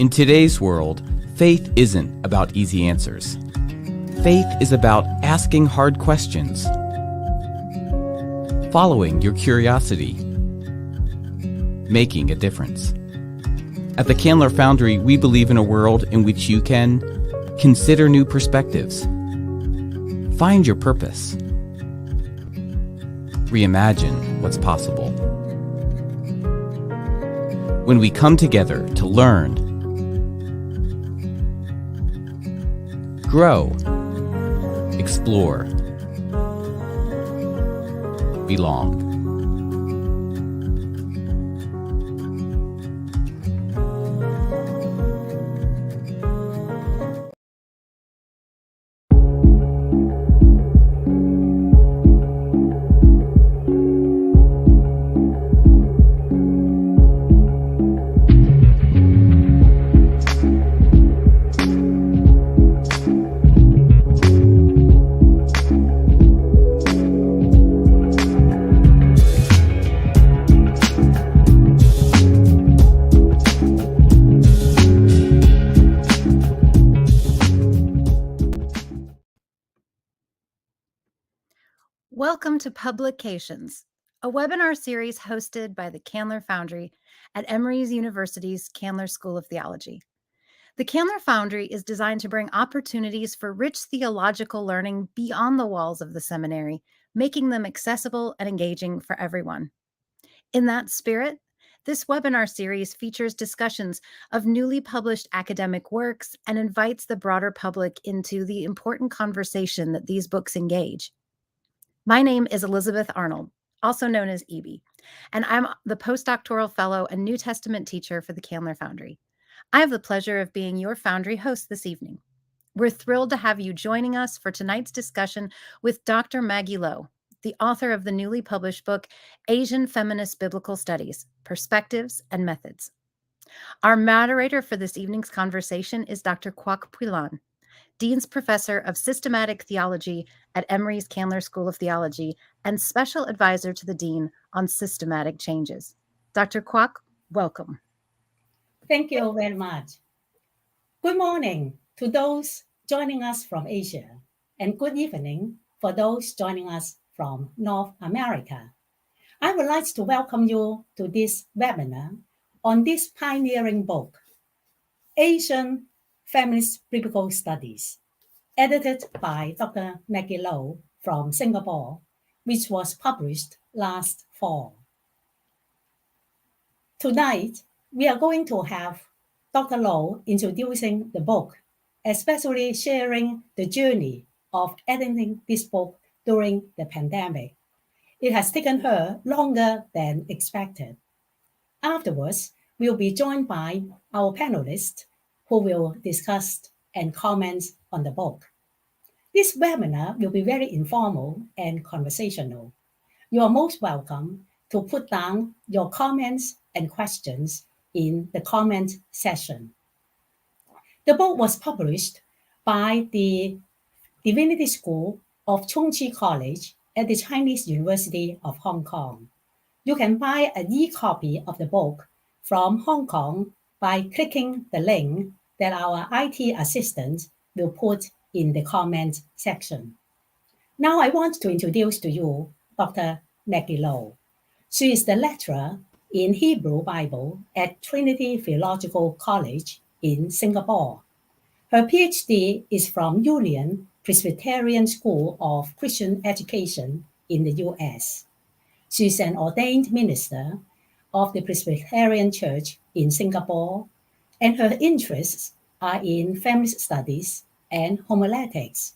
In today's world, faith isn't about easy answers. Faith is about asking hard questions, following your curiosity, making a difference. At the Candler Foundry, we believe in a world in which you can consider new perspectives, find your purpose, reimagine what's possible. When we come together to learn, grow, explore, belong. Welcome to Publications, a webinar series hosted by the Candler Foundry at Emory University's Candler School of Theology. The Candler Foundry is designed to bring opportunities for rich theological learning beyond the walls of the seminary, making them accessible and engaging for everyone. In that spirit, this webinar series features discussions of newly published academic works and invites the broader public into the important conversation that these books engage. My name is Elizabeth Arnold, also known as EB, and I'm the postdoctoral fellow and New Testament teacher for the Candler Foundry. I have the pleasure of being your Foundry host this evening. We're thrilled to have you joining us for tonight's discussion with Dr. Maggie Low, the author of the newly published book, Asian Feminist Biblical Studies, Perspectives and Methods. Our moderator for this evening's conversation is Dr. Kwok Pui Lan, Dean's Professor of Systematic Theology at Emory's Candler School of Theology and Special Advisor to the Dean on Systematic Changes. Dr. Kwok, welcome. Thank you very much. Good morning to those joining us from Asia, and good evening for those joining us from North America. I would like to welcome you to this webinar on this pioneering book, Asian Feminist Biblical Studies, edited by Dr. Maggie Low from Singapore, which was published last fall. Tonight, we are going to have Dr. Low introducing the book, especially sharing the journey of editing this book during the pandemic. It has taken her longer than expected. Afterwards, we'll be joined by our panelists who will discuss and comment on the book. This webinar will be very informal and conversational. You are most welcome to put down your comments and questions in the comment session. The book was published by the Divinity School of Chung Chi College at the Chinese University of Hong Kong. You can buy an e-copy of the book from Hong Kong by clicking the link that our IT assistant will put in the comment section. Now I want to introduce to you Dr. Maggie Low. She is the lecturer in Hebrew Bible at Trinity Theological College in Singapore. Her PhD is from Union Presbyterian School of Christian Education in the US. She is an ordained minister of the Presbyterian Church in Singapore, and her interests are in feminist studies and homiletics.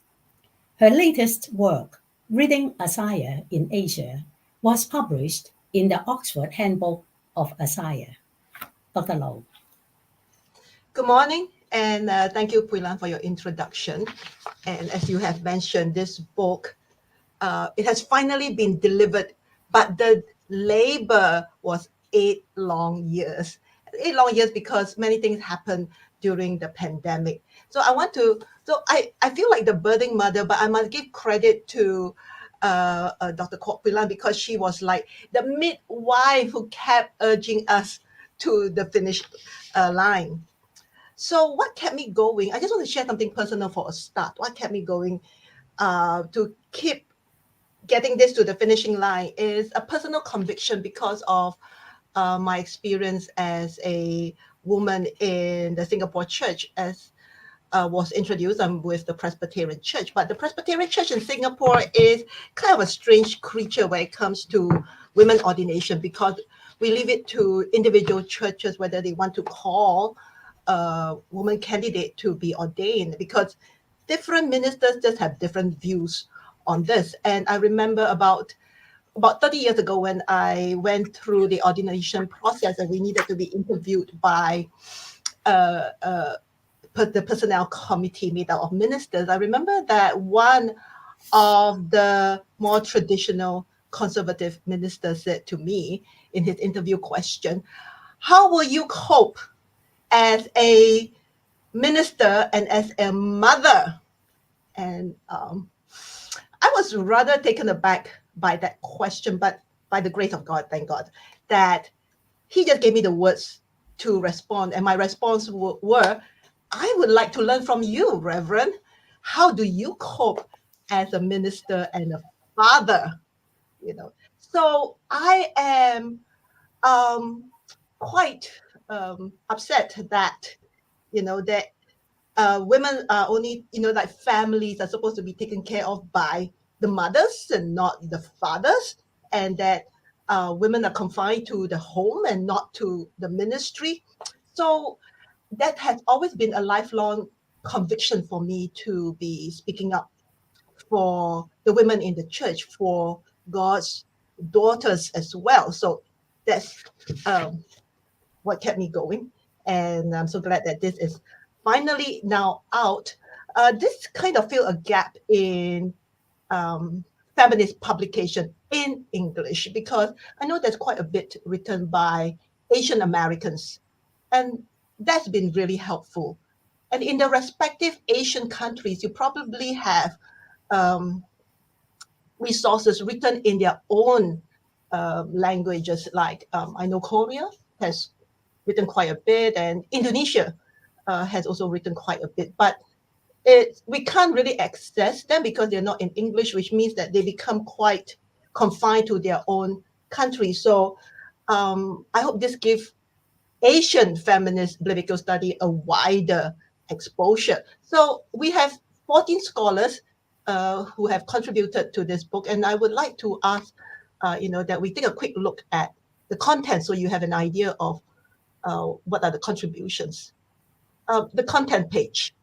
Her latest work, Reading Isaiah in Asia, was published in the Oxford Handbook of Isaiah. Dr. Low. Good morning, and thank you, Pui Lan, for your introduction. And as you have mentioned, this book, it has finally been delivered, but the labor was 8 long years. 8 long years because many things happened during the pandemic. So I feel like the birthing mother, but I must give credit to Dr. Kwok Pui Lan, because she was like the midwife who kept urging us to the finish line. So what kept me going? I just want to share something personal for a start. What kept me going to keep getting this to the finishing line is a personal conviction because of my experience as a woman in the Singapore church. As was introduced, I'm with the Presbyterian Church, but the Presbyterian Church in Singapore is kind of a strange creature when it comes to women ordination, because we leave it to individual churches whether they want to call a woman candidate to be ordained, because different ministers just have different views on this. And I remember about 30 years ago when I went through the ordination process and we needed to be interviewed by the personnel committee made up of ministers. I remember that one of the more traditional conservative ministers said to me in his interview question, "How will you cope as a minister and as a mother?" And I was rather taken aback by that question, but by the grace of God, thank God, that he just gave me the words to respond. And my response were, "I would like to learn from you, Reverend. How do you cope as a minister and a father?" You know, so I am quite upset that that women are only like families are supposed to be taken care of by the mothers and not the fathers, and that women are confined to the home and not to the ministry. So that has always been a lifelong conviction for me to be speaking up for the women in the church, for God's daughters as well. So that's what kept me going. And I'm so glad that this is finally now out. This kind of fill a gap in feminist publication in English, because I know there's quite a bit written by Asian Americans, and that's been really helpful. And in the respective Asian countries, you probably have resources written in their own languages. Like I know Korea has written quite a bit, and Indonesia has also written quite a bit. But we can't really access them because they're not in English, which means that they become quite confined to their own country. So I hope this gives Asian feminist biblical study a wider exposure. So we have 14 scholars who have contributed to this book, and I would like to ask, that we take a quick look at the content so you have an idea of what are the contributions. The content page.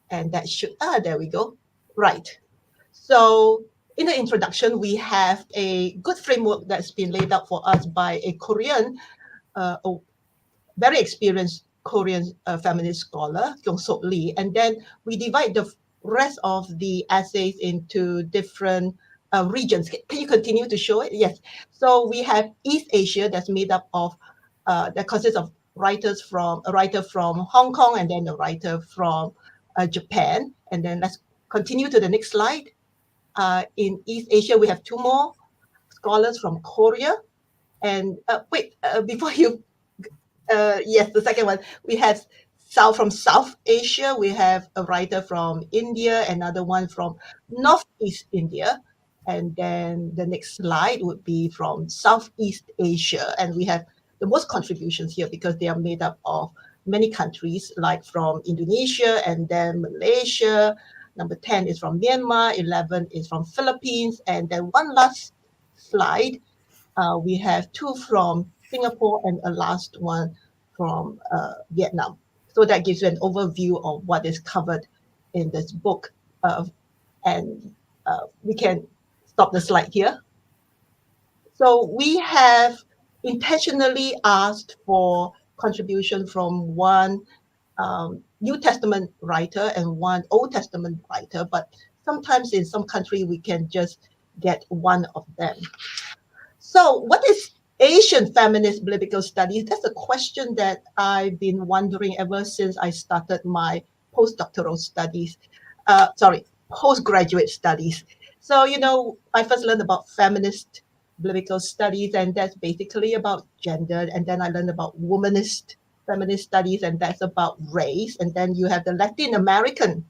And that should, there we go. Right. So in the introduction, we have a good framework that's been laid out for us by a Korean, a very experienced Korean feminist scholar, Kyung-Sok Lee. And then we divide the rest of the essays into different regions. Can you continue to show it? Yes. So we have East Asia, that's made up of, that consists of a writer from Hong Kong, and then a writer from Japan. And then let's continue to the next slide. In East Asia, we have two more scholars from Korea. And before you, yes, the second one, we have from South Asia. We have a writer from India, another one from Northeast India. And then the next slide would be from Southeast Asia. And we have the most contributions here because they are made up of many countries, like from Indonesia and then Malaysia. Number 10 is from Myanmar, 11 is from Philippines, and then one last slide. We have two from Singapore and a last one from Vietnam. So that gives you an overview of what is covered in this book. And we can stop the slide here. So we have intentionally asked for contribution from one New Testament writer and one Old Testament writer, but sometimes in some country we can just get one of them. So what is Asian Feminist Biblical Studies? That's a question that I've been wondering ever since I started my postdoctoral studies, postgraduate studies. So, I first learned about feminist biblical studies, and that's basically about gender. And then I learned about womanist Feminist Studies, and that's about race. And then you have the Latin American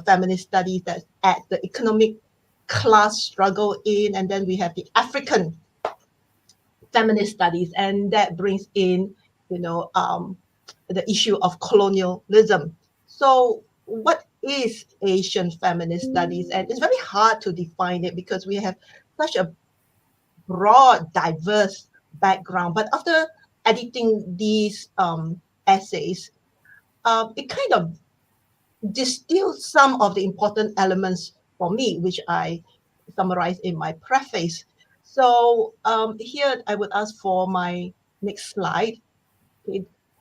Feminist Studies that's at the economic class struggle in, and then we have the African Feminist Studies, and that brings in, the issue of colonialism. So what is Asian Feminist Studies? And it's very hard to define it because we have such a broad, diverse background. But after editing these essays, it kind of distills some of the important elements for me, which I summarize in my preface. So here I would ask for my next slide.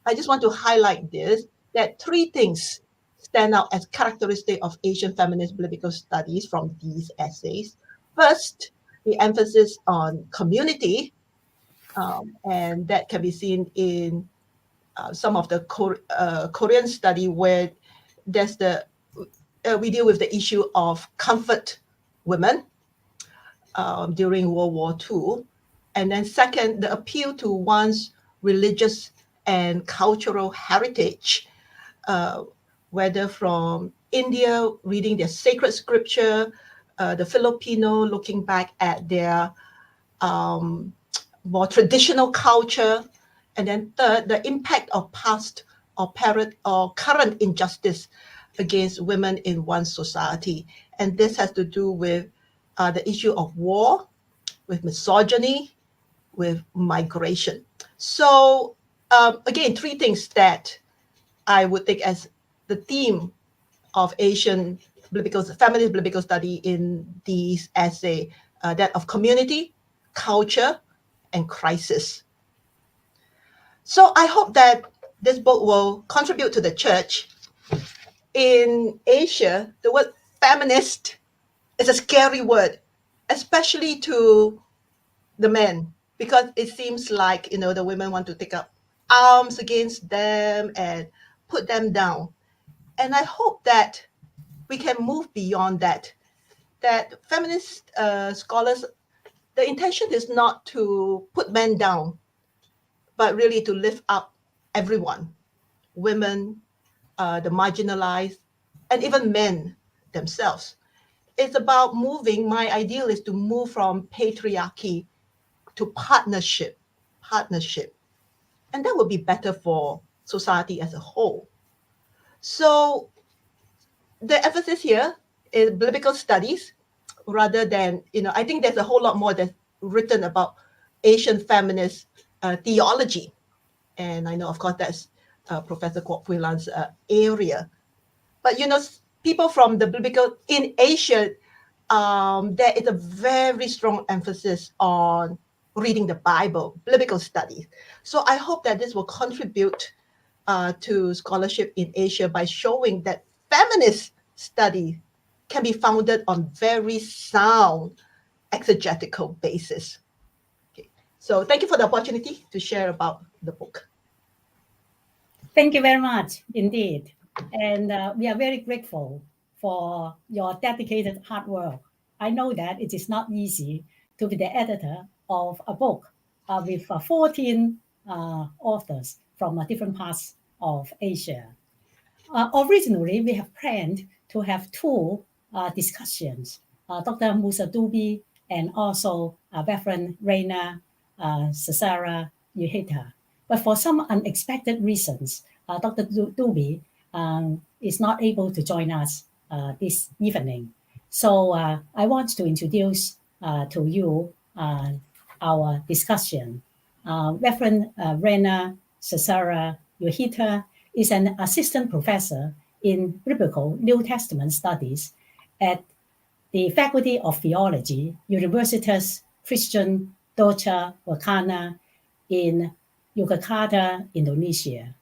I just want to highlight this, that three things stand out as characteristic of Asian Feminist Biblical Studies from these essays. First, the emphasis on community, and that can be seen in some of the Korean study where there's we deal with the issue of comfort women during World War II. And then second, the appeal to one's religious and cultural heritage, whether from India reading their sacred scripture, the Filipino looking back at their more traditional culture, and then third, the impact of past or current injustice against women in one's society. And this has to do with the issue of war, with misogyny, with migration. So again, three things that I would take as the theme of Asian feminist biblical study in these essay, that of community, culture, and crisis. So I hope that this book will contribute to the church. In Asia, the word feminist is a scary word, especially to the men, because it seems like, the women want to take up arms against them and put them down. And I hope that we can move beyond that feminist scholars, the intention is not to put men down, but really to lift up everyone, women, the marginalized, and even men themselves. It's about moving, my ideal is to move from patriarchy to partnership. And that would be better for society as a whole. So the emphasis here is biblical studies rather than, I think there's a whole lot more that's written about Asian feminist theology. And I know, of course, that's Professor Kwok Pui Lan's area. But, people from the biblical, in Asia, there is a very strong emphasis on reading the Bible, biblical studies. So I hope that this will contribute to scholarship in Asia by showing that feminist study can be founded on very sound exegetical basis. Okay. So thank you for the opportunity to share about the book. Thank you very much indeed. And we are very grateful for your dedicated hard work. I know that it is not easy to be the editor of a book with 14 authors from different parts of Asia. Originally, we have planned to have two discussions, Dr. Musa Dube and also Reverend Rena Yudhita. But for some unexpected reasons, Dr. Dube is not able to join us this evening. So I want to introduce to you our discussion. Reverend Rena Yudhita is an assistant professor in Biblical New Testament Studies at the Faculty of Theology, Universitas Kristen Docha Wakana in Yogyakarta, Indonesia.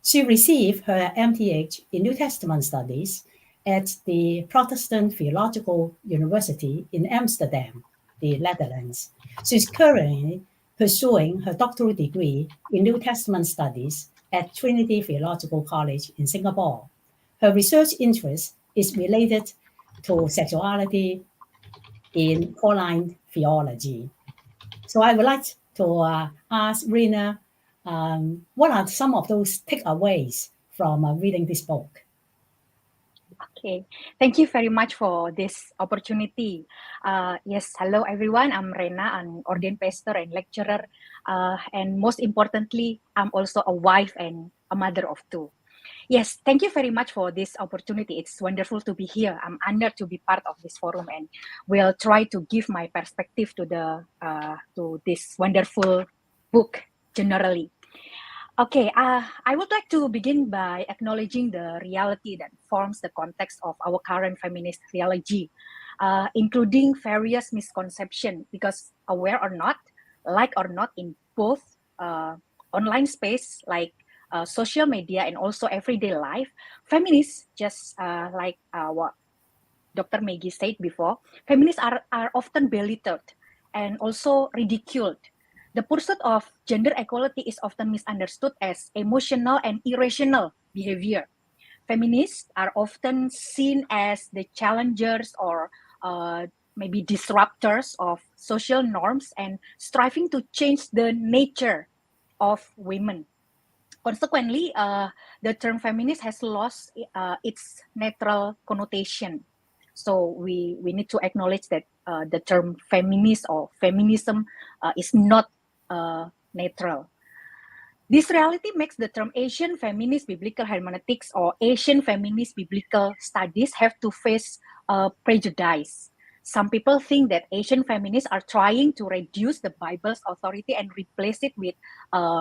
She received her MTH in New Testament Studies at the Protestant Theological University in Amsterdam, the Netherlands. She's currently pursuing her doctoral degree in New Testament Studies at Trinity Theological College in Singapore. Her research interest is related to sexuality in Pauline theology. So I would like to ask Rena What are some of those takeaways from reading this book? Okay, thank you very much for this opportunity. Yes, hello everyone. I'm Rena, an ordained pastor and lecturer. And most importantly, I'm also a wife and a mother of two. Yes, thank you very much for this opportunity. It's wonderful to be here. I'm honored to be part of this forum and will try to give my perspective to this wonderful book generally. Okay, I would like to begin by acknowledging the reality that forms the context of our current feminist theology, including various misconceptions, because aware or not, like or not, in both online space, like social media and also everyday life, feminists, just like what Dr. Maggie said before, feminists are often belittled and also ridiculed. The pursuit of gender equality is often misunderstood as emotional and irrational behavior. Feminists are often seen as the challengers or maybe disruptors of social norms and striving to change the nature of women. Consequently, the term feminist has lost its natural connotation. So we need to acknowledge that the term feminist or feminism is not natural. This reality makes the term Asian Feminist Biblical Hermeneutics or Asian Feminist Biblical Studies have to face prejudice. Some people think that Asian feminists are trying to reduce the Bible's authority and replace it with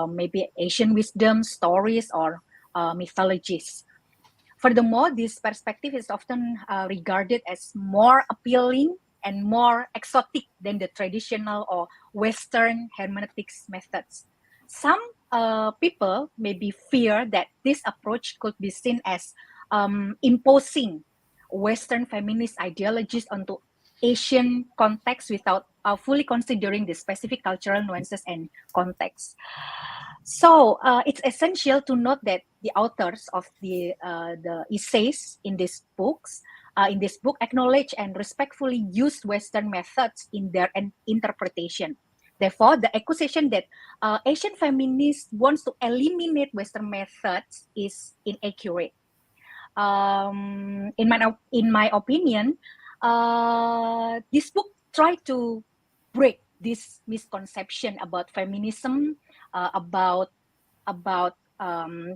maybe Asian wisdom, stories, or mythologies. Furthermore, this perspective is often regarded as more appealing and more exotic than the traditional or Western hermeneutics methods. Some people maybe fear that this approach could be seen as imposing Western feminist ideologies onto Asian context without fully considering the specific cultural nuances and context. So it's essential to note that the authors of the essays in these books, in this book, acknowledge and respectfully use Western methods in their interpretation. Therefore, the accusation that Asian feminists wants to eliminate Western methods is inaccurate. In my opinion, this book tried to break this misconception about feminism, about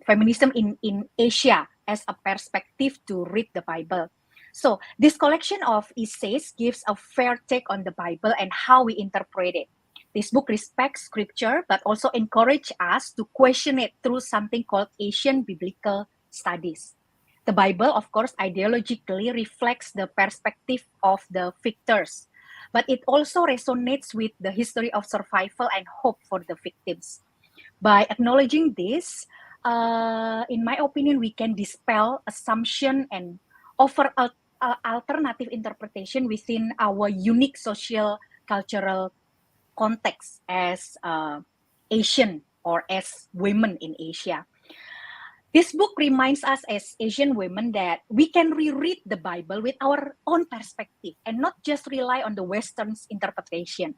feminism in Asia as a perspective to read the Bible. So this collection of essays gives a fair take on the Bible and how we interpret it. This book respects scripture, but also encourages us to question it through something called Asian Biblical Studies. The Bible, of course, ideologically reflects the perspective of the victors, but it also resonates with the history of survival and hope for the victims. By acknowledging this, in my opinion, we can dispel assumption and offer alternative interpretation within our unique social cultural context as Asian or as women in Asia. This book reminds us as Asian women that we can reread the Bible with our own perspective and not just rely on the Western's interpretation.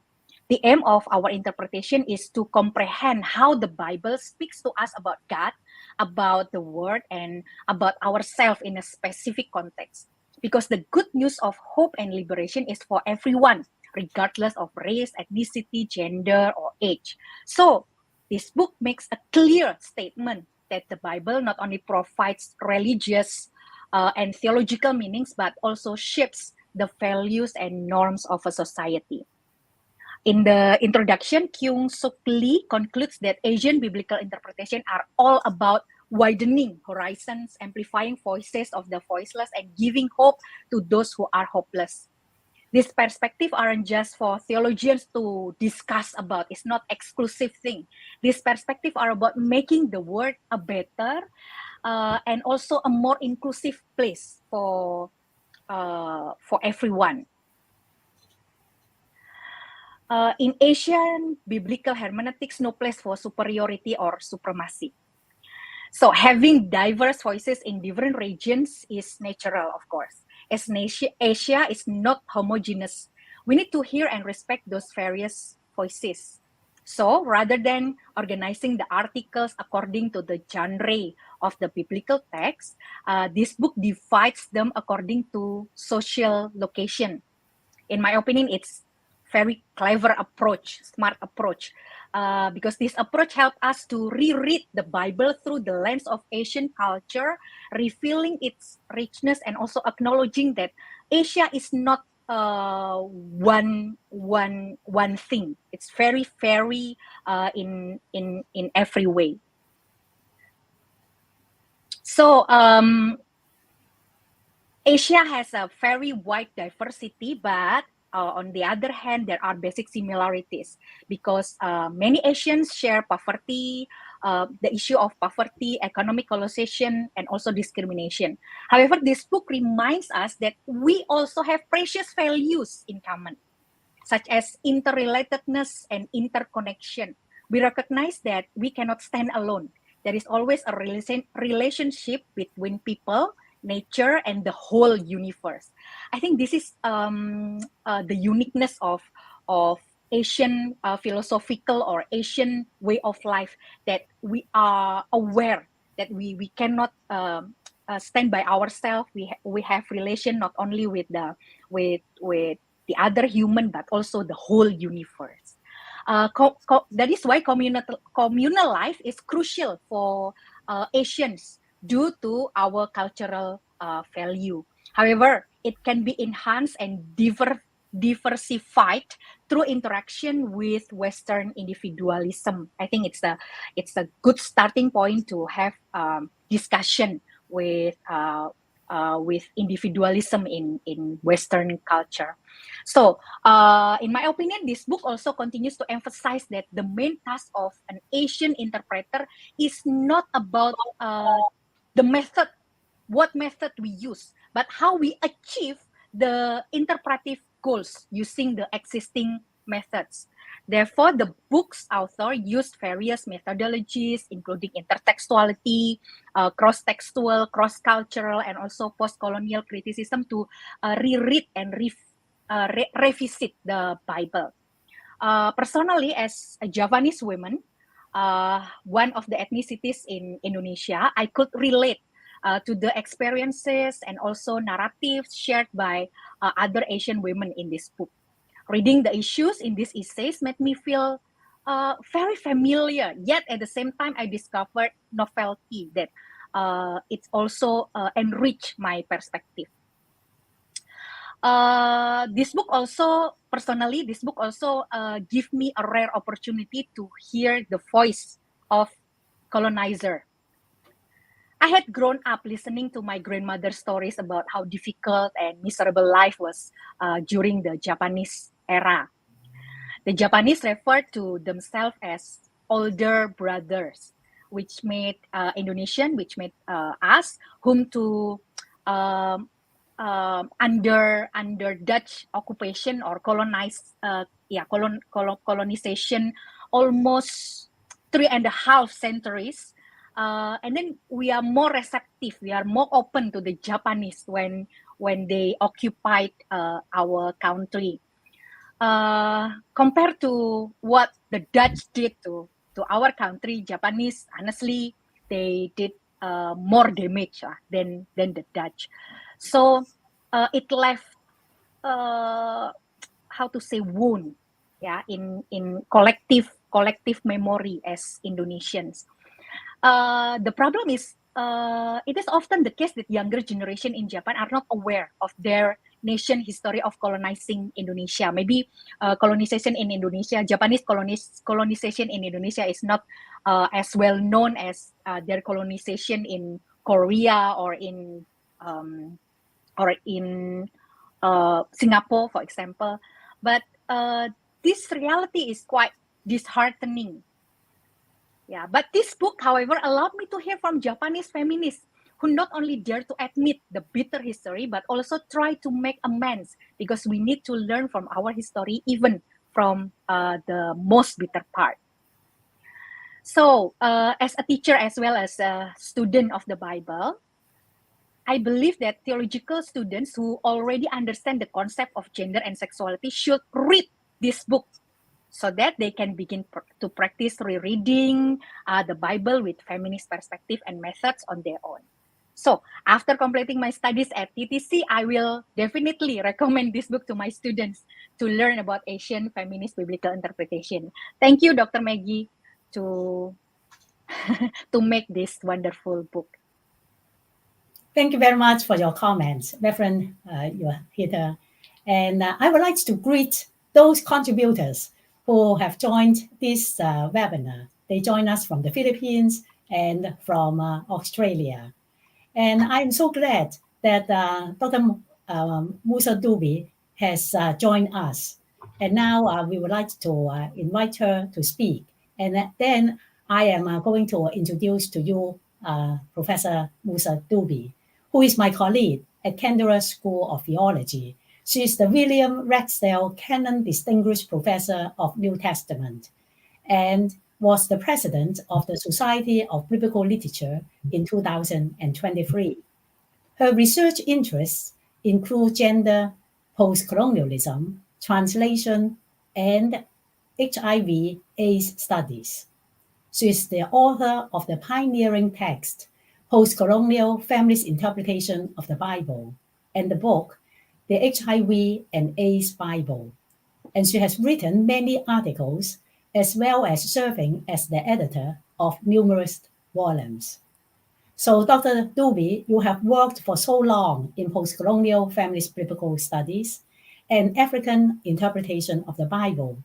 The aim of our interpretation is to comprehend how the Bible speaks to us about God, about the Word, and about ourselves in a specific context. Because the good news of hope and liberation is for everyone, regardless of race, ethnicity, gender, or age. So, this book makes a clear statement that the Bible not only provides religious and theological meanings, but also shapes the values and norms of a society. In the introduction, Kyung Suk Lee concludes that Asian biblical interpretation are all about widening horizons, amplifying voices of the voiceless, and giving hope to those who are hopeless. This perspective aren't just for theologians to discuss about. It's not exclusive thing. This perspective are about making the world a better and also a more inclusive place for everyone. In Asian biblical hermeneutics, no place for superiority or supremacy. So having diverse voices in different regions is natural, of course. As Asia is not homogeneous, we need to hear and respect those various voices. So rather than organizing the articles according to the genre of the biblical text, this book divides them according to social location. In my opinion, it's very clever approach, smart approach, because this approach helps us to reread the Bible through the lens of Asian culture, revealing its richness and also acknowledging that Asia is not one thing. It's very in every way. So Asia has a very wide diversity, but on the other hand, there are basic similarities because many Asians share poverty, the issue of poverty, economic colonization, and also discrimination. However, this book reminds us that we also have precious values in common, such as interrelatedness and interconnection. We recognize that we cannot stand alone. There is always a relationship between people, nature, and the whole universe. I think this is the uniqueness of Asian philosophical or Asian way of life, that we are aware that we cannot stand by ourselves. We have relation not only with the other human, but also the whole universe. That is why communal life is crucial for Asians due to our cultural value. However, it can be enhanced and diversified through interaction with Western individualism. I think it's a good starting point to have discussion with individualism in Western culture. So, in my opinion, this book also continues to emphasize that the main task of an Asian interpreter is not about the method, what method we use, but how we achieve the interpretive goals using the existing methods. Therefore, the book's author used various methodologies, including intertextuality, cross-textual, cross-cultural, and also post-colonial criticism to reread and revisit the Bible. Personally, as a Javanese woman, one of the ethnicities in Indonesia, I could relate to the experiences and also narratives shared by other Asian women in this book. Reading the issues in these essays made me feel very familiar, yet at the same time I discovered novelty that it's also enriched my perspective. This book also give me a rare opportunity to hear the voice of colonizer. I had grown up listening to my grandmother's stories about how difficult and miserable life was during the Japanese era. The Japanese referred to themselves as older brothers, which made Indonesian, which made us whom to under Dutch occupation or colonization almost 3.5 centuries. And then we are more receptive, we are more open to the Japanese when they occupied our country. Compared to what the Dutch did to our country, Japanese, honestly, they did more damage than the Dutch. So it left, wound, in collective memory as Indonesians. The problem is, it is often the case that younger generation in Japan are not aware of their nation history of colonizing Indonesia. Maybe colonization in Indonesia, Japanese colonization in Indonesia is not as well known as their colonization in Korea or in Singapore, for example. But this reality is quite disheartening. Yeah, but this book, however, allowed me to hear from Japanese feminists who not only dare to admit the bitter history, but also try to make amends, because we need to learn from our history, even from the most bitter part. So, as a teacher as well as a student of the Bible, I believe that theological students who already understand the concept of gender and sexuality should read this book so that they can begin to practice rereading the Bible with feminist perspective and methods on their own. So after completing my studies at TTC, I will definitely recommend this book to my students to learn about Asian feminist biblical interpretation. Thank you, Dr. Maggie, to make this wonderful book. Thank you very much for your comments, Reverend Yudhita. And I would like to greet those contributors who have joined this webinar. They join us from the Philippines and from Australia. And I'm so glad that Dr. Musa Dube has joined us. And now we would like to invite her to speak. And then I am going to introduce to you Professor Musa Dube, who is my colleague at Candler School of Theology. She is the William Ragsdale Cannon Distinguished Professor of New Testament and was the president of the Society of Biblical Literature in 2023. Her research interests include gender, post-colonialism, translation, and HIV/AIDS studies. She is the author of the pioneering text, Post-Colonial Feminist Interpretation of the Bible, and the book, The HIV and AIDS Bible. And she has written many articles, as well as serving as the editor of numerous volumes. So, Dr. Dube, you have worked for so long in post-colonial feminist biblical studies and African interpretation of the Bible.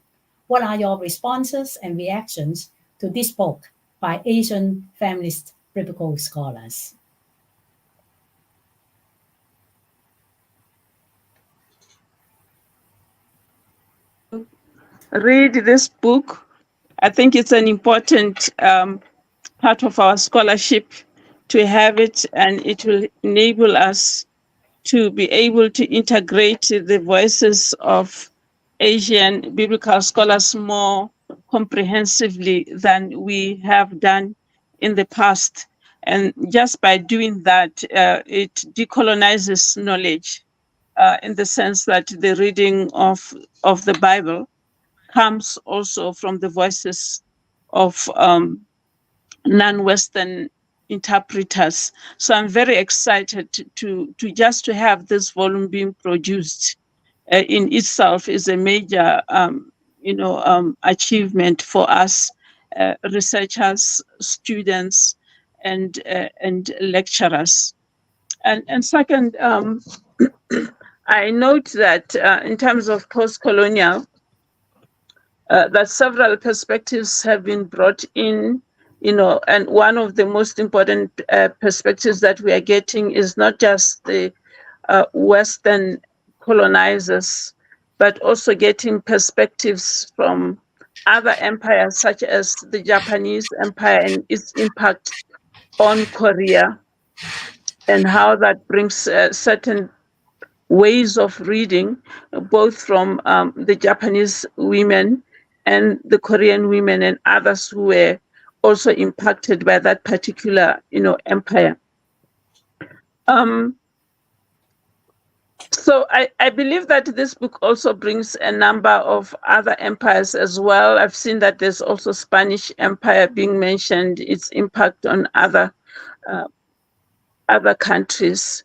What are your responses and reactions to this book by Asian feminist biblical scholars? Read this book. I think it's an important part of our scholarship to have it, and it will enable us to be able to integrate the voices of Asian biblical scholars more comprehensively than we have done in the past. And just by doing that, it decolonizes knowledge in the sense that the reading of the Bible comes also from the voices of non-Western interpreters. So I'm very excited to have this volume being produced in itself is a major achievement for us researchers, students, and lecturers. And second, I note that in terms of post-colonial, that several perspectives have been brought in, and one of the most important perspectives that we are getting is not just the Western colonizers, but also getting perspectives from other empires, such as the Japanese Empire and its impact on Korea, and how that brings certain ways of reading, both from the Japanese women and the Korean women and others who were also impacted by that particular, empire. So I believe that this book also brings a number of other empires as well. I've seen that there's also Spanish Empire being mentioned, its impact on other countries.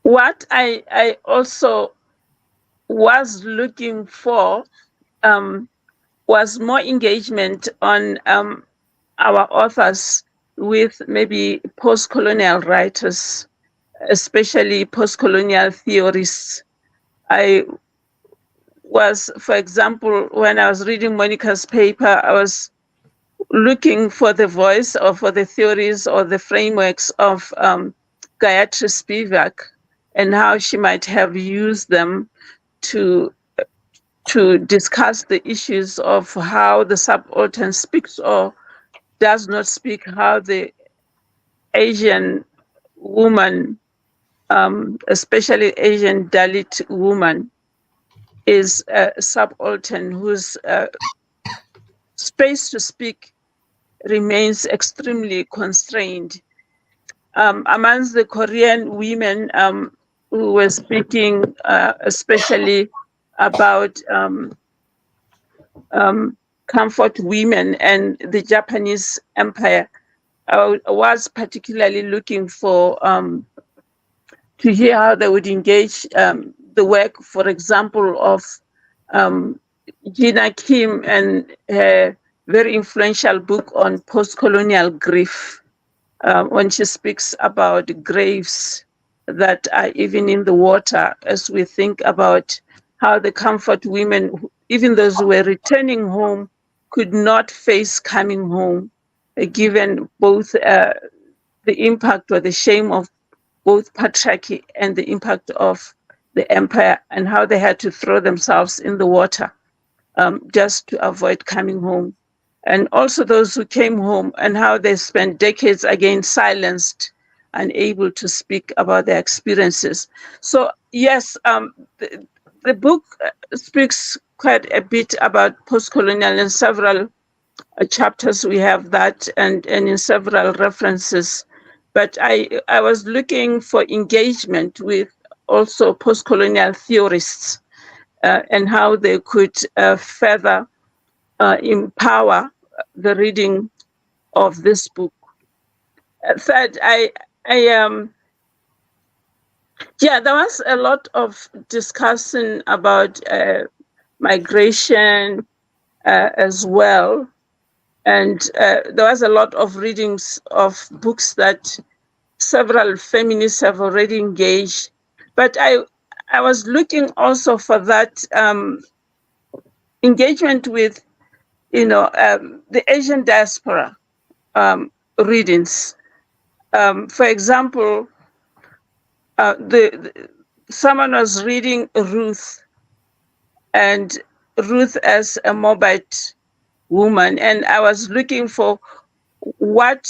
What I also was looking for was more engagement on our authors with maybe post-colonial writers, especially post-colonial theorists. I was, for example, when I was reading Monica's paper, I was looking for the voice or for the theories or the frameworks of Gayatri Spivak and how she might have used them to discuss the issues of how the subaltern speaks or does not speak, how the Asian woman, especially Asian Dalit woman, is a subaltern whose space to speak remains extremely constrained. Amongst the Korean women who were speaking, especially about comfort women and the Japanese Empire. I was particularly looking for to hear how they would engage the work, for example, of Gina Kim and her very influential book on post-colonial grief, when she speaks about graves that are even in the water, as we think about how the comfort women, even those who were returning home, could not face coming home, given both the impact or the shame of both patriarchy and the impact of the empire, and how they had to throw themselves in the water just to avoid coming home. And also those who came home and how they spent decades again silenced, unable to speak about their experiences. So yes, the book speaks quite a bit about post-colonial. In several chapters we have that, and in several references. But I was looking for engagement with also post-colonial theorists and how they could further empower the reading of this book. Third, there was a lot of discussion about migration as well. And there was a lot of readings of books that several feminists have already engaged. But I was looking also for that engagement with, the Asian diaspora readings. For example, someone was reading Ruth, and Ruth as a Moabite woman, and I was looking for what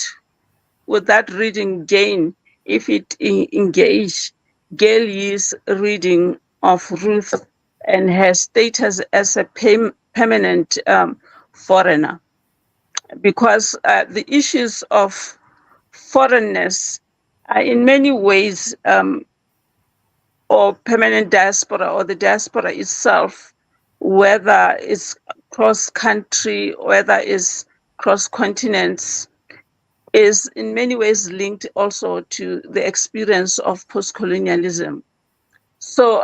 would that reading gain if it engaged Gail Yee's reading of Ruth and her status as a permanent foreigner, because the issues of foreignness are in many ways, or permanent diaspora or the diaspora itself, whether it's cross-country, whether it's cross-continents, is in many ways linked also to the experience of post-colonialism. So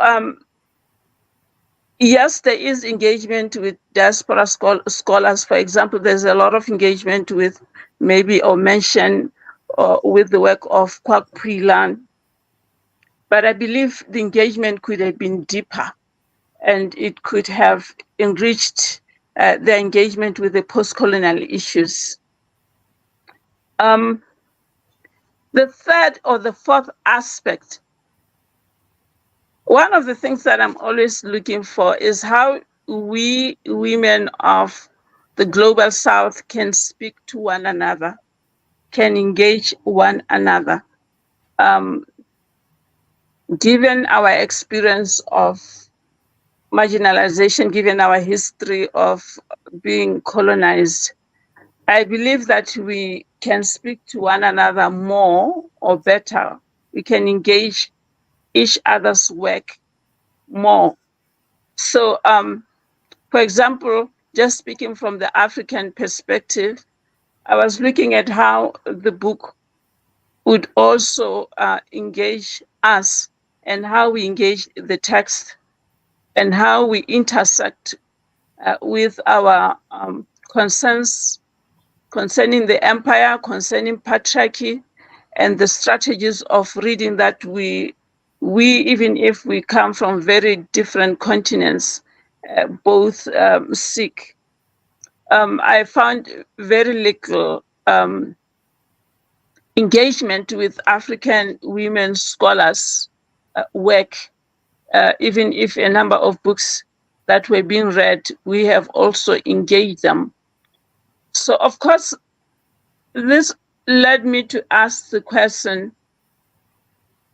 yes, there is engagement with diaspora scholars. For example, there's a lot of engagement with mention with the work of Kwok Pui Lan. But I believe the engagement could have been deeper, and it could have enriched the engagement with the post-colonial issues. The third or the fourth aspect, one of the things that I'm always looking for is how we women of the Global South can speak to one another, can engage one another. Given our experience of marginalization, given our history of being colonized, I believe that we can speak to one another more or better. We can engage each other's work more. So, for example, just speaking from the African perspective, I was looking at how the book would also engage us, and how we engage the text, and how we intersect with our concerns concerning the empire, concerning patriarchy, and the strategies of reading that we even if we come from very different continents, both seek. I found very little engagement with African women scholars' work, even if a number of books that were being read, we have also engaged them. So, of course, this led me to ask the question,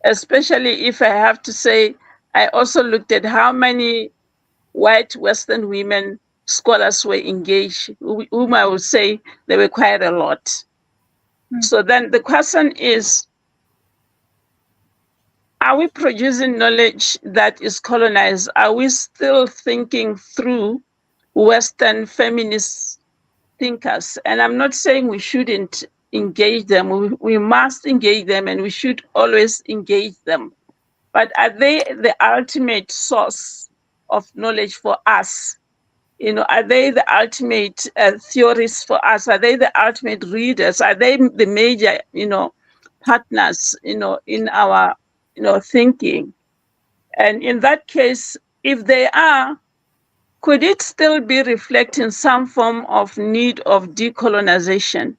especially if I have to say, I also looked at how many white Western women scholars were engaged, whom I would say there were quite a lot. So then the question is, are we producing knowledge that is colonized? Are we still thinking through Western feminist thinkers. And I'm not saying we shouldn't engage them. We must engage them, and we should always engage them. But are they the ultimate source of knowledge for us? Are they the ultimate theorists for us? Are they the ultimate readers? Are they the major, partners, in our, thinking? And in that case, if they are, could it still be reflecting some form of need of decolonization?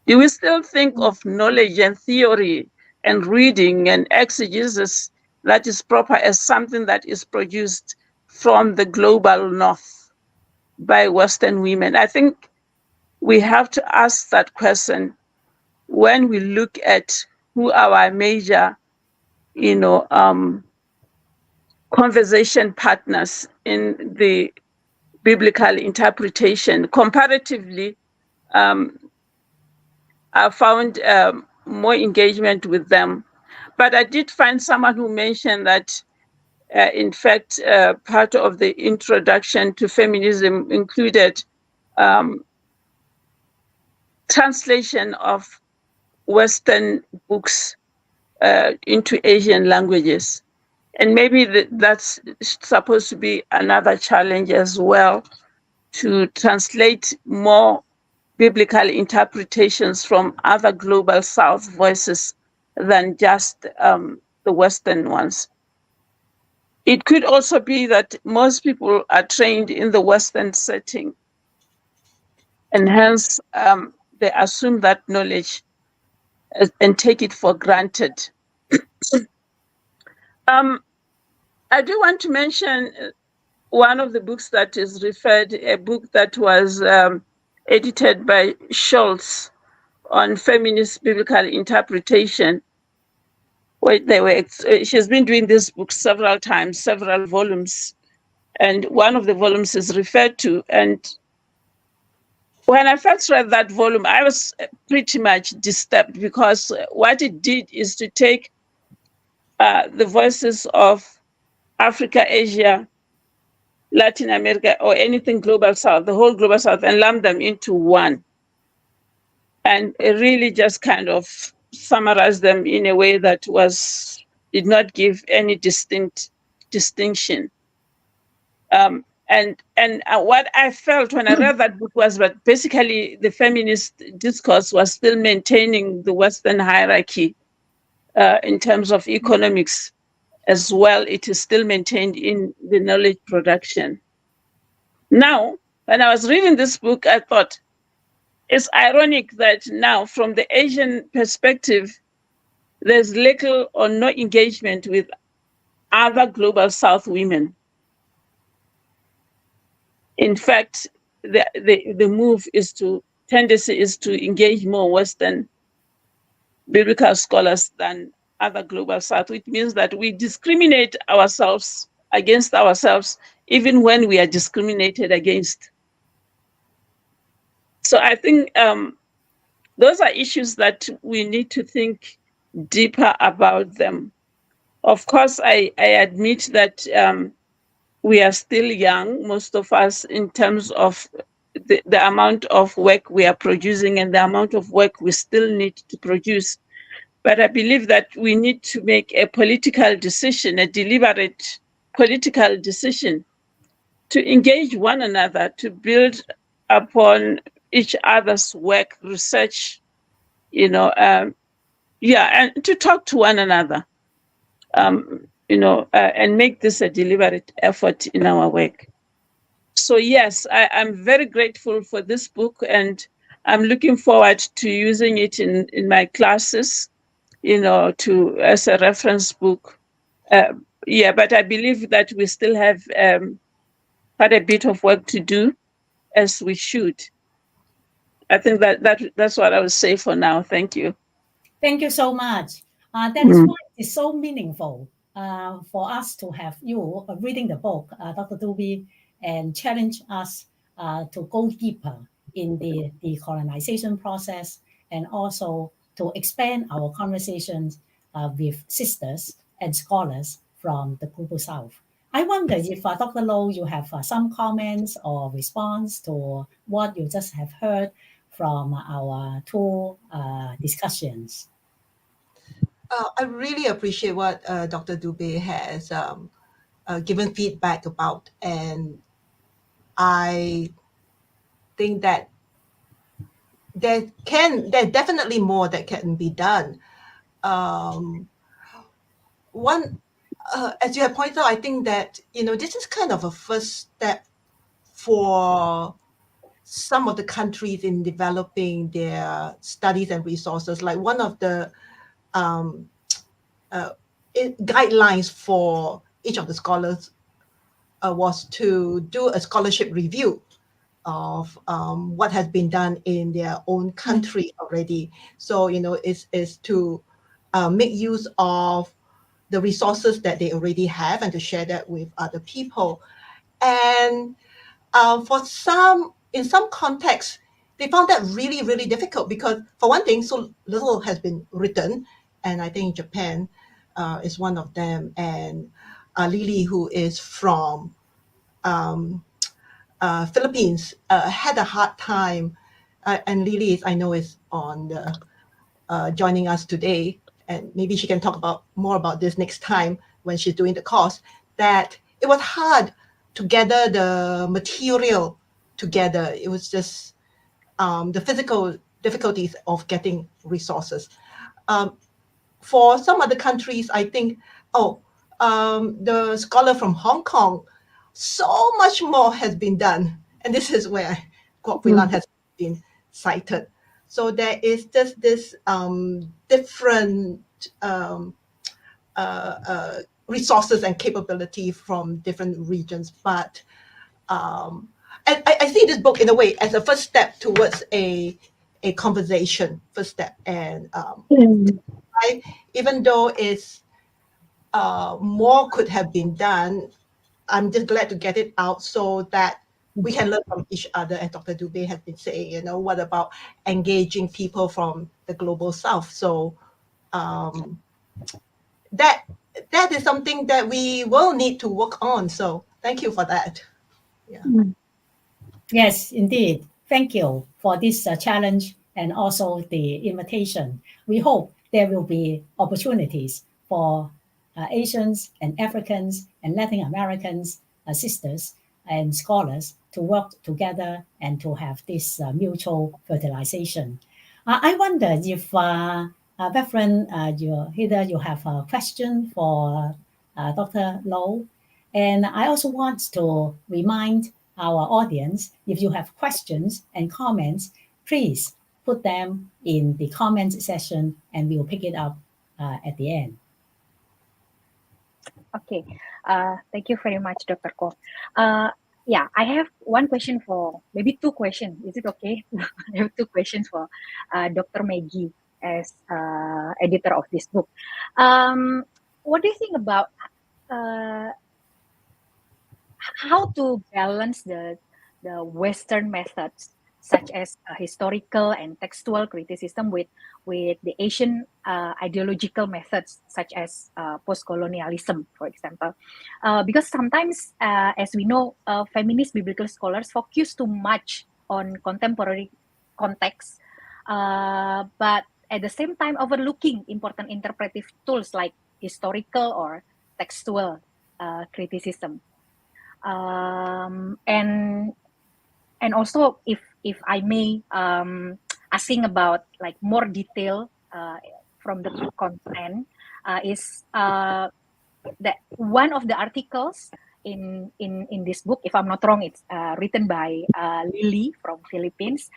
Do we still think of knowledge and theory and reading and exegesis that is proper as something that is produced from the global north by Western women? I think we have to ask that question when we look at who our major, conversation partners in the biblical interpretation. Comparatively, I found more engagement with them. But I did find someone who mentioned that, in fact, part of the introduction to feminism included translation of Western books into Asian languages. And maybe that's supposed to be another challenge as well, to translate more biblical interpretations from other global South voices than just the Western ones. It could also be that most people are trained in the Western setting, and hence they assume that knowledge and take it for granted. I do want to mention one of the books that is referred, a book that was edited by Schultz on feminist biblical interpretation. She's been doing this book several times, several volumes, and one of the volumes is referred to. And when I first read that volume, I was pretty much disturbed, because what it did is to take the voices of Africa, Asia, Latin America, or anything global South, the whole global South, and lump them into one. And it really just kind of summarized them in a way that did not give any distinction. And what I felt when I read that book was that basically the feminist discourse was still maintaining the Western hierarchy in terms of economics as well. It is still maintained in the knowledge production. Now, when I was reading this book, I thought it's ironic that now, from the Asian perspective, there's little or no engagement with other global South women. In fact, the tendency is to engage more Western biblical scholars than other global South, which means that we discriminate ourselves against ourselves, even when we are discriminated against. So I think those are issues that we need to think deeper about them. Of course, I admit that we are still young, most of us, in terms of the amount of work we are producing and the amount of work we still need to produce. But I believe that we need to make a political decision, a deliberate political decision, to engage one another, to build upon each other's work, research, and to talk to one another, and make this a deliberate effort in our work. So yes, I'm very grateful for this book, and I'm looking forward to using it in my classes, as a reference book. But I believe that we still have quite a bit of work to do, as we should. I think that's what I would say for now. Thank you. Thank you so much. That is why it's so meaningful for us to have you reading the book, Dr. Dube, and challenge us to go deeper in the decolonization process, and also to expand our conversations with sisters and scholars from the Global South. I wonder if Dr. Low, you have some comments or response to what you just have heard from our two discussions. I really appreciate what Dr. Dube has given feedback about, and I think that there's definitely more that can be done. One, as you have pointed out, I think that this is kind of a first step for some of the countries in developing their studies and resources. Like one of the guidelines for each of the scholars was to do a scholarship review of what has been done in their own country already. So, is to make use of the resources that they already have and to share that with other people. And in some contexts, they found that really, really difficult because, for one thing, so little has been written. And I think Japan is one of them. And Lily, who is from Philippines, had a hard time. And Lily, I know, is on joining us today. And maybe she can talk more about this next time when she's doing the course, that it was hard to gather the material together. It was just the physical difficulties of getting resources. For some other countries, I think, the scholar from Hong Kong, so much more has been done. And this is where Kwok Pui Lan has been cited. So there is just this different resources and capability from different regions. But I see this book in a way as a first step towards a conversation, first step. And even though it's more could have been done, I'm just glad to get it out so that we can learn from each other. As Dr. Dube has been saying, what about engaging people from the global south? So that is something that we will need to work on. So thank you for that. Yeah. Yes, indeed. Thank you for this challenge and also the invitation. We hope there will be opportunities for Asians and Africans and Latin Americans, sisters and scholars to work together and to have this mutual fertilization. I wonder if Reverend you have a question for Dr. Low. And I also want to remind our audience, if you have questions and comments, please put them in the comments section and we'll pick it up at the end. Okay, thank you very much, Dr. Kwok. Yeah, I have one question maybe two questions. Is it okay? I have two questions for Dr. Maggie as editor of this book. What do you think about how to balance the Western methods, such as historical and textual criticism, with the Asian ideological methods, such as post-colonialism, for example? Because sometimes, as we know, feminist biblical scholars focus too much on contemporary context, but at the same time overlooking important interpretive tools like historical or textual criticism. And also, if I may, asking about like more detail from the content is that one of the articles in this book, if I'm not wrong, it's written by Lily from Philippines.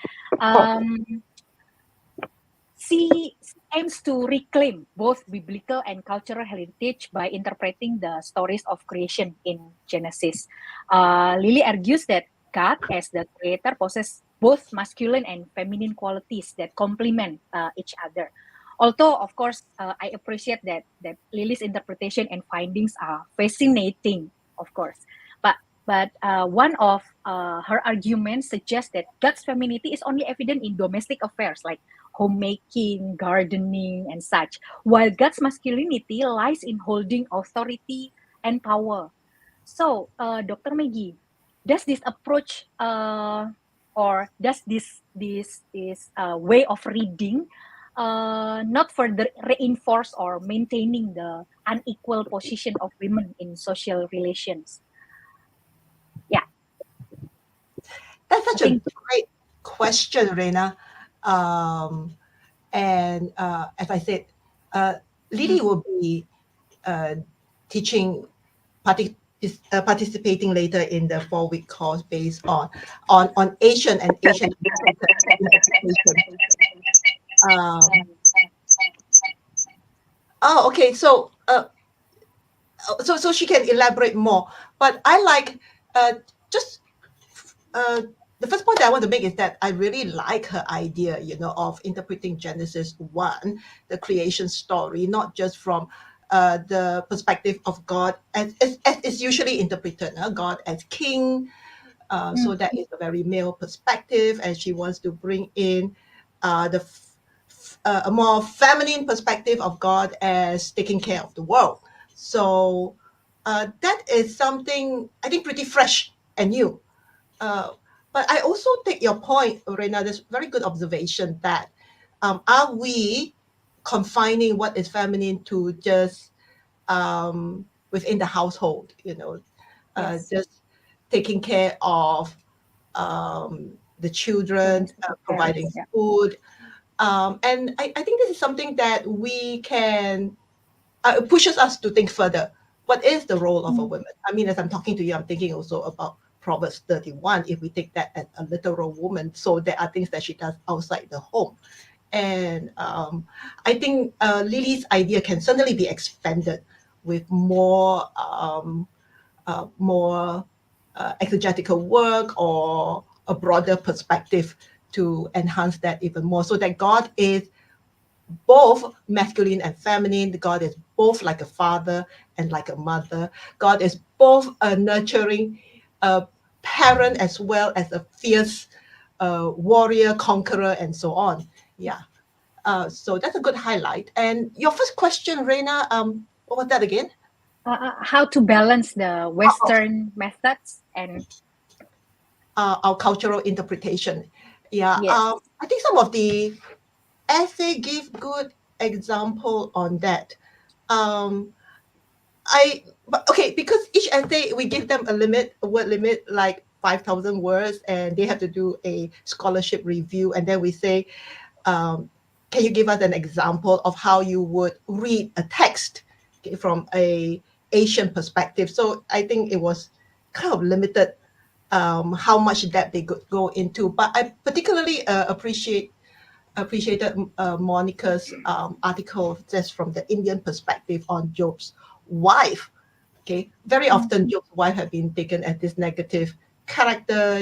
She aims to reclaim both biblical and cultural heritage by interpreting the stories of creation in Genesis. Lily argues that God, as the creator, possesses both masculine and feminine qualities that complement each other. Although, of course, I appreciate that Lily's interpretation and findings are fascinating, of course. But one of her arguments suggests that God's femininity is only evident in domestic affairs like homemaking, gardening, and such, while God's masculinity lies in holding authority and power. So, Dr. Maggie, does this approach or does this way of reading not further reinforce or maintaining the unequal position of women in social relations? Yeah, That's such I a think great question, Rena. And as I said, Lily will be teaching, participating later in the 4-week course based on Asian and Asian interpretation. Okay. So she can elaborate more. But I like just the first point that I want to make is that I really like her idea, of interpreting Genesis 1, the creation story, not just from the perspective of God as is usually interpreted, God as king. So that is a very male perspective, and she wants to bring in a more feminine perspective of God as taking care of the world. So that is something I think pretty fresh and new. But I also take your point, Rena. This very good observation that are we confining what is feminine to just within the household? yes, Just taking care of the children, domestic affairs. providing Yeah. food, and I think this is something that we can pushes us to think further. What is the role of a woman? I mean, as I'm talking to you, I'm thinking also about Proverbs 31, if we take that as a literal woman. So there are things that she does outside the home. And I think Lily's idea can certainly be expanded with more exegetical work or a broader perspective to enhance that even more, so that God is both masculine and feminine. God is both like a father and like a mother. God is both a nurturing parent as well as a fierce warrior, conqueror, and so on. Yeah. So that's a good highlight. And your first question, Rena, what was that again? How to balance the Western methods and Our cultural interpretation. Yeah. yes. I think some of the essay give good example on that. Um, but okay, because each essay we give them a word limit, like 5,000 words, and they have to do a scholarship review, and then we say, can you give us an example of how you would read a text, okay, from a Asian perspective? So I think it was kind of limited how much depth they could go into, but I particularly appreciated Monica's article just from the Indian perspective on Job's wife. Okay, very often Job's wife had been taken as this negative character,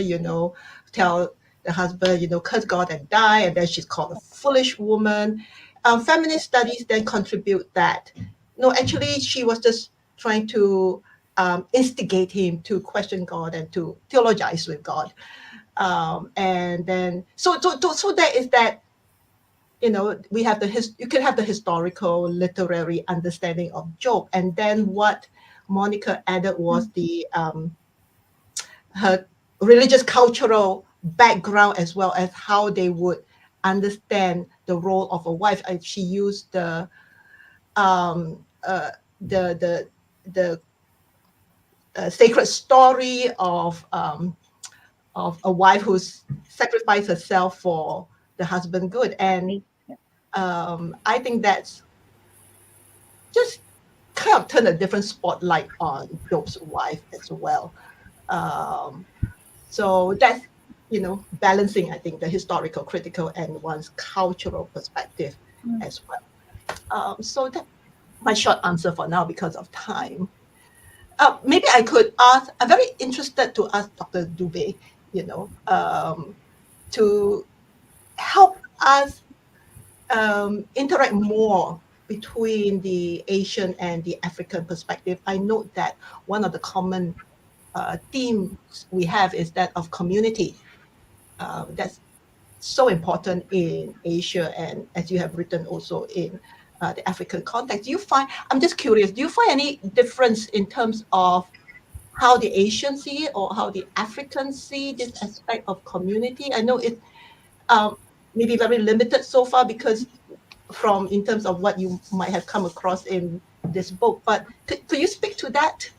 tell the husband, curse God and die, and then she's called a foolish woman. Feminist studies then contribute that. No, actually, she was just trying to instigate him to question God and to theologize with God. And then, so there is that, we have you can have the historical literary understanding of Job, and then what Monica added was the her religious cultural background, as well as how they would understand the role of a wife. And she used um uh the sacred story of a wife who's sacrificed herself for the husband good. And I think that's just kind of turn a different spotlight on Job's wife as well. Um, so that's, balancing, I think, the historical, critical, and one's cultural perspective as well. So that's my short answer for now because of time. Maybe I could ask, I'm very interested to ask Dr. Dube, to help us interact more between the Asian and the African perspective. I note that one of the common themes we have is that of community. That's so important in Asia, and as you have written also in the African context. I'm just curious, do you find any difference in terms of how the Asians see it or how the Africans see this aspect of community? I know it maybe very limited so far because from in terms of what you might have come across in this book, but could you speak to that?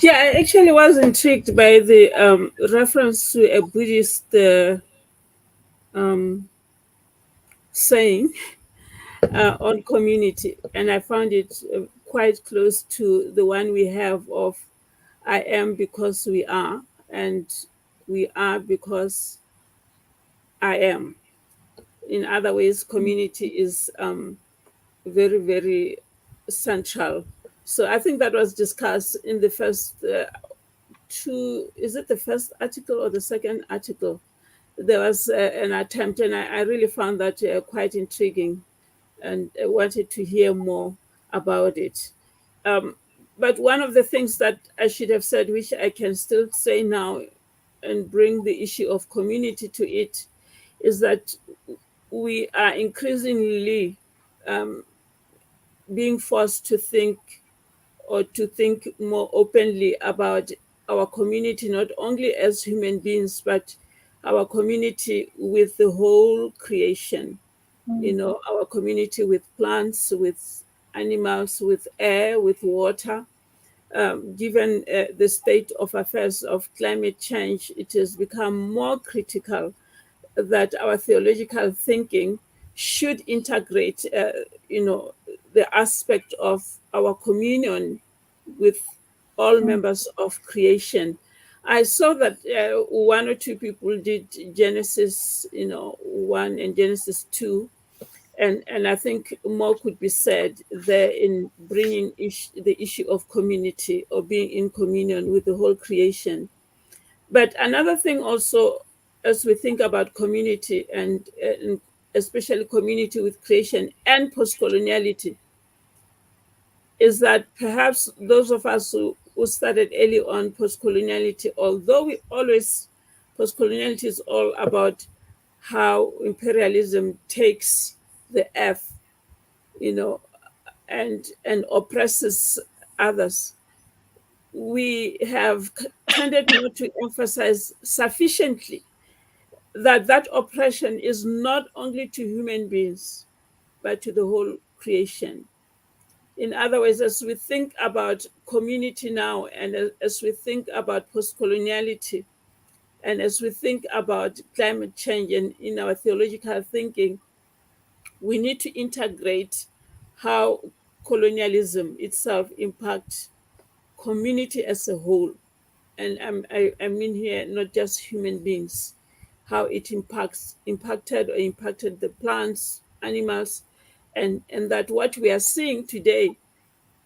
Yeah, I actually was intrigued by the reference to a Buddhist saying on community, and I found it quite close to the one we have of I am because we are, and we are because I am. In other ways, community is very, very central. So I think that was discussed in the first is it the first article or the second article? There was an attempt, and I really found that quite intriguing, and I wanted to hear more about it. But one of the things that I should have said, which I can still say now and bring the issue of community to it, is that we are increasingly being forced to think more openly about our community, not only as human beings, but our community with the whole creation. Our community with plants, with animals, with air, with water. Given the state of affairs of climate change, it has become more critical that our theological thinking should integrate, the aspect of our communion with all members of creation. I saw that one or two people did Genesis, 1 and Genesis 2. And I think more could be said there in bringing the issue of community or being in communion with the whole creation. But another thing also, as we think about community and especially community with creation and post-coloniality, is that perhaps those of us who started early on post-coloniality, although post-coloniality is all about how imperialism takes the earth, and oppresses others, we have tended not to emphasize sufficiently that oppression is not only to human beings, but to the whole creation. In other words, as we think about community now, and as we think about post-coloniality, and as we think about climate change and in our theological thinking, we need to integrate how colonialism itself impacts community as a whole. And I mean here, not just human beings, how it impacted the plants, animals, and that what we are seeing today,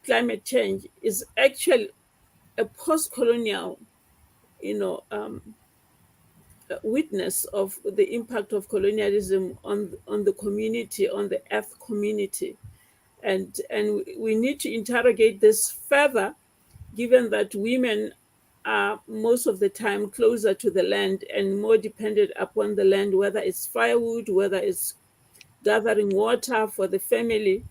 climate change, is actually a post-colonial, witness of the impact of colonialism on the community, on the earth community. And we need to interrogate this further, given that women are most of the time closer to the land and more dependent upon the land, whether it's firewood, whether it's gathering water for the family,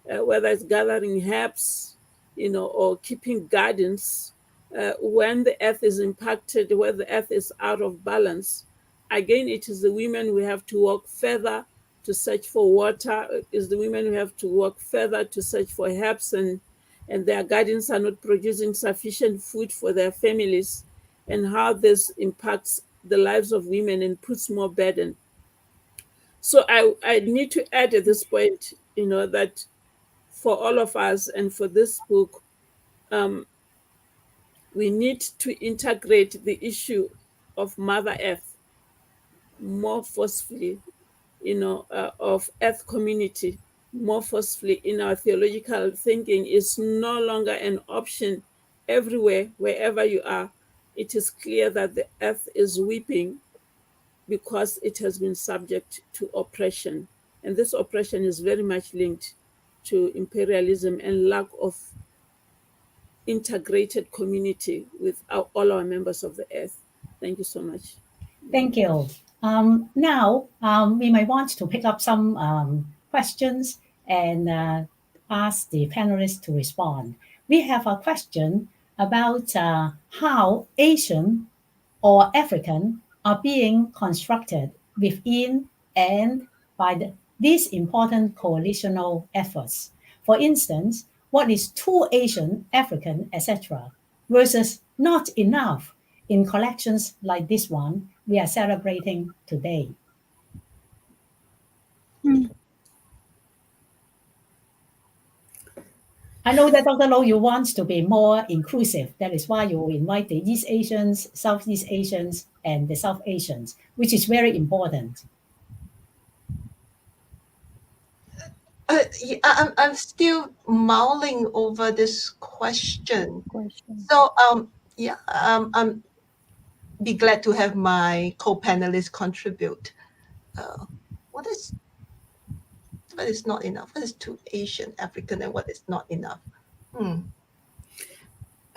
whether it's gathering herbs, or keeping gardens. When the earth is impacted, where the earth is out of balance, again, it is the women we have to walk further to search for water. It's the women who have to walk further to search for herbs, and their gardens are not producing sufficient food for their families, and how this impacts the lives of women and puts more burden. So I need to add at this point, that for all of us and for this book, we need to integrate the issue of Mother Earth more forcefully, of Earth community more forcefully in our theological thinking. Is no longer an option everywhere, wherever you are. It is clear that the earth is weeping because it has been subject to oppression. And this oppression is very much linked to imperialism and lack of integrated community with all our members of the earth. Thank you so much. Thank you. Now, we might want to pick up some questions and ask the panelists to respond. We have a question about how Asian or African are being constructed within and by these important coalitional efforts. For instance, what is too Asian, African, etc., versus not enough in collections like this one we are celebrating today. I know that Dr. Low, you want to be more inclusive. That is why you invite the East Asians, Southeast Asians, and the South Asians, which is very important. I'm still mulling over this question. So I'm be glad to have my co-panelists contribute. What is not enough? What is too Asian, African, and what is not enough?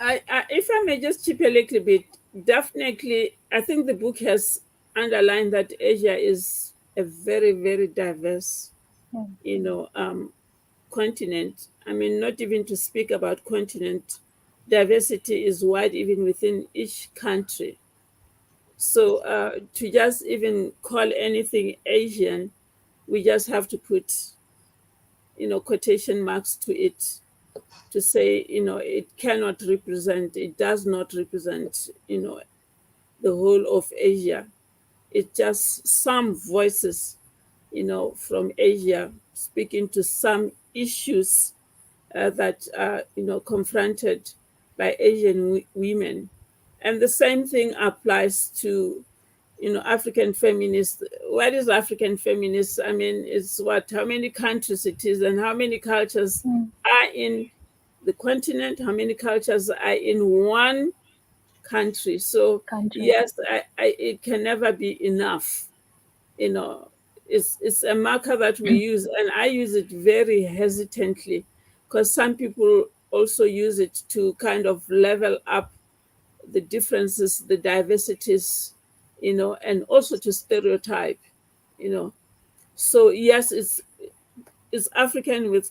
If I may just chip a little bit, definitely, I think the book has underlined that Asia is a very, very diverse, continent. I mean, not even to speak about continent, diversity is wide even within each country. So to just even call anything Asian, we just have to put, quotation marks to it to say, it cannot represent, it does not represent, the whole of Asia. It's just some voices, from Asia speaking to some issues that are, confronted by Asian women. And the same thing applies to, African feminists. What is African feminists? I mean, it's how many countries it is and how many cultures are in the continent, how many cultures are in one country. So yes, it can never be enough. It's a marker that we use, and I use it very hesitantly because some people also use it to kind of level up the differences, the diversities, and also to stereotype, So yes, it's African with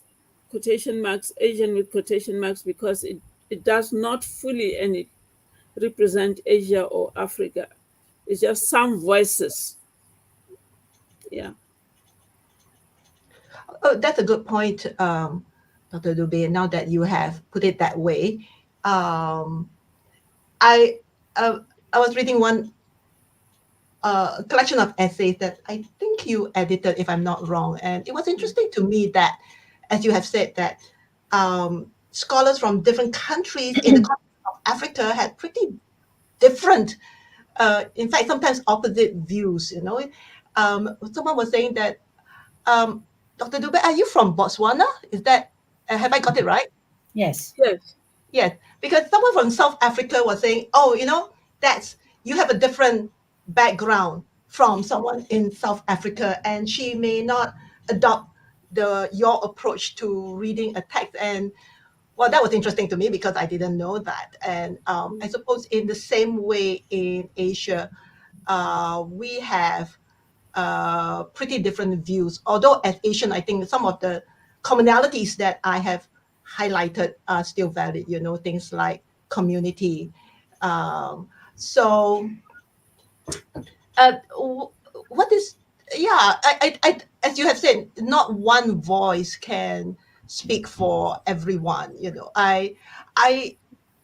quotation marks, Asian with quotation marks, because it does not fully represent Asia or Africa. It's just some voices. Yeah. Oh, that's a good point, Dr. Dube. Now that you have put it that way, I was reading one collection of essays that I think you edited, if I'm not wrong, and it was interesting to me that, as you have said, that scholars from different countries in the continent of Africa had pretty different, in fact, sometimes opposite views. Someone was saying that, Dr. Dube, are you from Botswana? Is that have I got it right? Yes. Yes, because someone from South Africa was saying, "Oh, you have a different background from someone in South Africa, and she may not adopt your approach to reading a text." And well, that was interesting to me because I didn't know that. And I suppose in the same way in Asia, we have pretty different views. Although as Asian, I think some of the commonalities that I have highlighted are still valid, things like community. So what is, I as you have said, not one voice can speak for everyone. I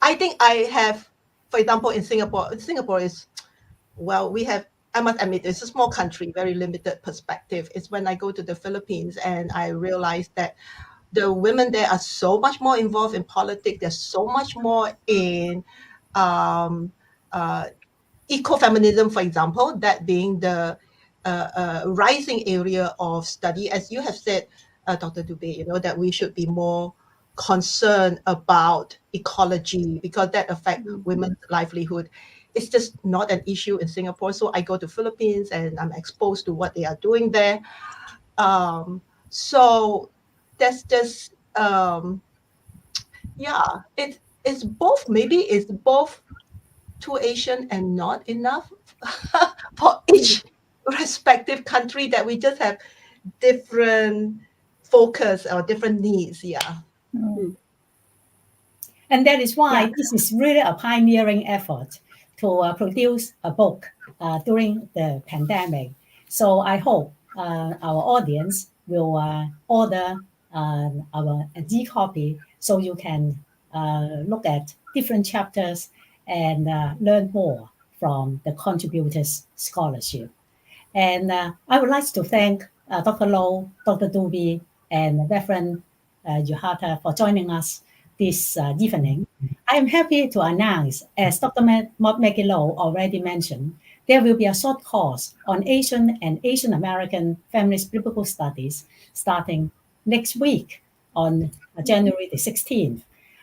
think I have, for example, in Singapore is, well, I must admit, it's a small country, very limited perspective. It's when I go to the Philippines and I realize that the women there are so much more involved in politics. They're so much more in ecofeminism, for example, that being the rising area of study. As you have said, Dr. Dube, that we should be more concerned about ecology because that affects women's livelihood. It's just not an issue in Singapore. So I go to Philippines and I'm exposed to what they are doing there. So that's just, it's both, maybe it's both too Asian and not enough for each respective country, that we just have different focus or different needs. And that is why Yeah. this is really a pioneering effort to produce a book during the pandemic. So I hope our audience will order our e-copy so you can look at different chapters and learn more from the contributors' scholarship. And I would like to thank Dr. Low, Dr. Dube, and Reverend Yudhita for joining us this evening. I am happy to announce, as Dr. Maggie Low already mentioned, there will be a short course on Asian and Asian American Feminist Biblical Studies starting next week on January the 16th,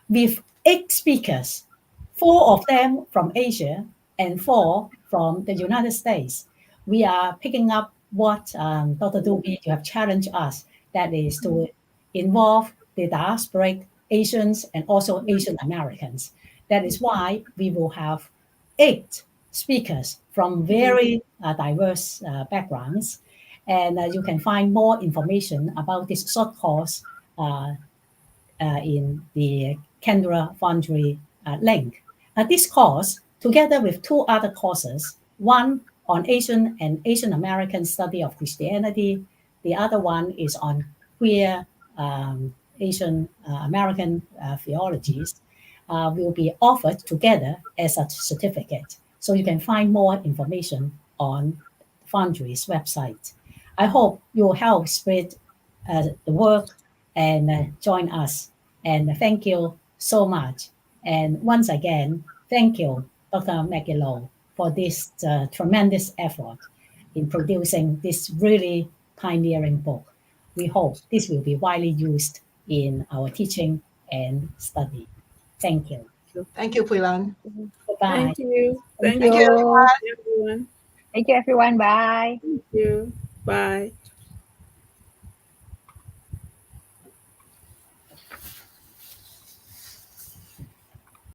with 8 speakers, 4 of them from Asia and 4 from the United States. We are picking up what Dr. Dube, you have challenged us, that is to involve the diasporic Asians and also Asian Americans. That is why we will have 8 speakers from very diverse backgrounds. And you can find more information about this short course in the Candler Foundry link. This course, together with 2 other courses, one on Asian and Asian American study of Christianity, the other one is on queer Asian American theologies, will be offered together as a certificate. So you can find more information on Foundry's website. I hope you will help spread the work and join us. And thank you so much. And once again, thank you, Dr. Maggie Low, for this tremendous effort in producing this really pioneering book. We hope this will be widely used in our teaching and study. Thank you. Thank you, Pui Lan. Goodbye. Thank you. Thank Thank you. you, everyone. Thank you, everyone. Bye. Thank you. Bye.